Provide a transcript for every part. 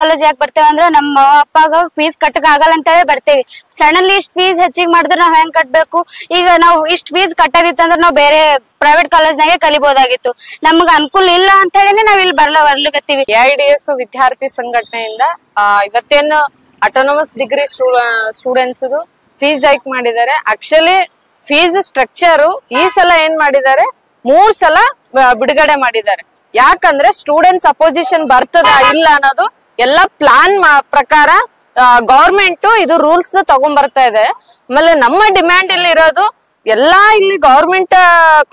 College ಯಾಕೆ ಬರ್ತೇವೆ ಅಂದ್ರೆ ನಮ್ಮ ಅಪ್ಪಾಗ ಫೀಸ್ ಕಟ್ಟಕ್ ಆಗಲ್ಲ ಅಂತ ಹೇಳಿ ಬರ್ತೇವಿ. ಸಡನ್ಲಿ ಇಷ್ಟ ಫೀಸ್ ಹೆಚ್ಚಿಗೆ ಮಾಡಿದ್ರೆ ನಾವ್ ಹೆಂಗ್ ಕಟ್ಬೇಕು? ಈಗ ನಾವು ಇಷ್ಟ ಫೀಸ್ ಕಟ್ಟದಿತ್ತಂದ್ರೆ ನಾವ್ ಬೇರೆ ಪ್ರೈವೇಟ್ ಕಾಲೇಜ್ನಾಗೆ ಕಲಿಬಹುದಾಗಿತ್ತು. ನಮ್ಗ ಅನುಕೂಲ ಇಲ್ಲ ಅಂತ ಹೇಳಿನೇ ನಾವ್ ಇಲ್ಲಿ ಬರ್ಲಿಕತ್ತೀವಿ. AIDS ವಿದ್ಯಾರ್ಥಿ ಸಂಘಟನೆಯಿಂದ ಇವತ್ತೇನು autonomous degree students fees hike ಮಾಡಿದ್ದಾರೆ. ಆಕ್ಚುಲಿ ಫೀಸ್ ಸ್ಟ್ರಕ್ಚರ್ ಈ ಸಲ ಏನ್ ಮಾಡಿದ್ದಾರೆ, 3 ಸಲ ಬಿಡುಗಡೆ ಮಾಡಿದ್ದಾರೆ. ಯಾಕಂದ್ರೆ ಸ್ಟೂಡೆಂಟ್ಸ್ ಅಪೋಸಿಷನ್ ಬರ್ತದ ಇಲ್ಲ ಅನ್ನೋದು ಎಲ್ಲ ಪ್ಲಾನ್ ಪ್ರಕಾರ ಗವರ್ಮೆಂಟ್ ಇದು ರೂಲ್ಸ್ ತಗೊಂಡ್ಬರ್ತಾ ಇದೆ. ಆಮೇಲೆ ನಮ್ಮ ಡಿಮ್ಯಾಂಡ್ ಇಲ್ಲಿ ಇರೋದು, ಎಲ್ಲಾ ಇಲ್ಲಿ ಗವರ್ಮೆಂಟ್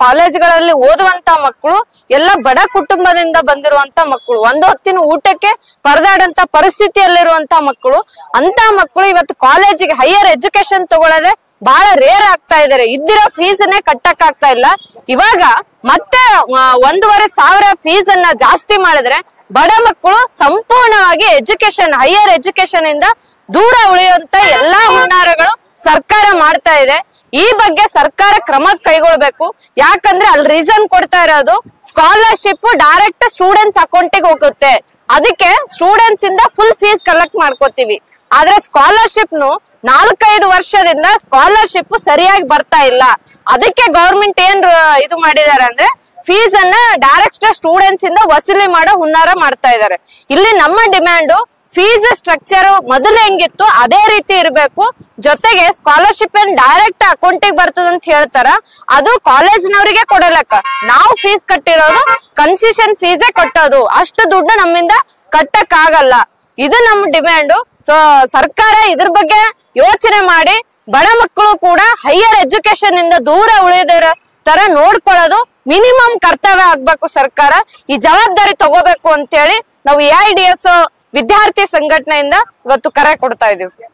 ಕಾಲೇಜ್ಗಳಲ್ಲಿ ಓದುವಂತ ಮಕ್ಕಳು ಎಲ್ಲ ಬಡ ಕುಟುಂಬದಿಂದ ಬಂದಿರುವಂತ ಮಕ್ಕಳು, ಒಂದು ಹೊತ್ತಿನ ಊಟಕ್ಕೆ ಪರದಾಡಂತ ಪರಿಸ್ಥಿತಿಯಲ್ಲಿರುವಂತ ಮಕ್ಕಳು. ಅಂತ ಮಕ್ಕಳು ಇವತ್ತು ಕಾಲೇಜಿಗೆ ಹೈಯರ್ ಎಜುಕೇಶನ್ ತಗೊಳ್ಳೋದೆ ಬಹಳ ರೇರ್ ಆಗ್ತಾ ಇದಾರೆ. ಇದ್ದಿರೋ ಫೀಸ್ನೇ ಕಟ್ಟಕ್ ಆಗ್ತಾ ಇಲ್ಲ. ಇವಾಗ ಮತ್ತೆ 1,500 ಫೀಸ್ ಅನ್ನ ಜಾಸ್ತಿ ಮಾಡಿದ್ರೆ ಬಡ ಮಕ್ಕಳು ಸಂಪೂರ್ಣವಾಗಿ ಎಜುಕೇಶನ್ ಹೈಯರ್ ಎಜುಕೇಶನ್ ಇಂದ ದೂರ ಉಳಿಯುವಂತ ಎಲ್ಲಾ ಹುನ್ನಾರಗಳು ಸರ್ಕಾರ ಮಾಡ್ತಾ ಇದೆ. ಈ ಬಗ್ಗೆ ಸರ್ಕಾರ ಕ್ರಮ ಕೈಗೊಳ್ಬೇಕು. ಯಾಕಂದ್ರೆ ಅಲ್ಲಿ ರೀಸನ್ ಕೊಡ್ತಾ ಇರೋದು, ಸ್ಕಾಲರ್ಶಿಪ್ ಡೈರೆಕ್ಟ್ ಸ್ಟೂಡೆಂಟ್ಸ್ ಅಕೌಂಟಿಗೆ ಹೋಗುತ್ತೆ, ಅದಕ್ಕೆ ಸ್ಟೂಡೆಂಟ್ಸ್ ಇಂದ ಫುಲ್ ಫೀಸ್ ಕಲೆಕ್ಟ್ ಮಾಡ್ಕೋತೀವಿ. ಆದ್ರೆ ಸ್ಕಾಲರ್ಶಿಪ್ 4-5 ವರ್ಷದಿಂದ ಸ್ಕಾಲರ್ಶಿಪ್ ಸರಿಯಾಗಿ ಬರ್ತಾ ಇಲ್ಲ. ಅದಕ್ಕೆ ಗವರ್ಮೆಂಟ್ ಏನ್ ಇದು ಮಾಡಿದಾರೆ ಅಂದ್ರೆ ಫೀಸ್ ಅನ್ನ ಡೈರೆಕ್ಟ್ ಸ್ಟೂಡೆಂಟ್ಸ್ ಇಂದ ವಸೂಲಿ ಮಾಡೋ ಹುನ್ನಾರ ಮಾಡ್ತಾ ಇದಾರೆ. ಇಲ್ಲಿ ನಮ್ಮ ಡಿಮ್ಯಾಂಡ್, ಫೀಸ್ ಸ್ಟ್ರಕ್ಚರ್ ಮೊದಲು ಹೆಂಗಿತ್ತು ಅದೇ ರೀತಿ ಇರಬೇಕು. ಜೊತೆಗೆ ಸ್ಕಾಲರ್ಶಿಪ್ ಏನ್ ಡೈರೆಕ್ಟ್ ಅಕೌಂಟಿಗೆ ಬರ್ತದಂತ ಹೇಳ್ತಾರ, ಅದು ಕಾಲೇಜ್ನವರಿಗೆ ಕೊಡಲಕ್ಕ. ನಾವು ಫೀಸ್ ಕಟ್ಟಿರೋದು ಕನ್ಸೆಷನ್ ಫೀಸೇ ಕಟ್ಟೋದು, ಅಷ್ಟು ದುಡ್ಡು ನಮ್ಮಿಂದ ಕಟ್ಟಕ್ ಆಗಲ್ಲ. ಇದು ನಮ್ಮ ಡಿಮ್ಯಾಂಡ್. ಸೊ ಸರ್ಕಾರ ಇದ್ರ ಬಗ್ಗೆ ಯೋಚನೆ ಮಾಡಿ ಬಡ ಮಕ್ಕಳು ಕೂಡ ಹೈಯರ್ ಎಜುಕೇಶನ್ ಇಂದ ದೂರ ಉಳಿಯೋದರ ತರ ನೋಡ್ಕೊಳ್ಳೋದು ಮಿನಿಮಮ್ ಕರ್ತವ್ಯ ಆಗ್ಬೇಕು. ಸರ್ಕಾರ ಈ ಜವಾಬ್ದಾರಿ ತಗೋಬೇಕು ಅಂತ ಹೇಳಿ ನಾವು AIDS ವಿದ್ಯಾರ್ಥಿ ಸಂಘಟನೆಯಿಂದ ಇವತ್ತು ಕರೆ ಕೊಡ್ತಾ ಇದೀವಿ.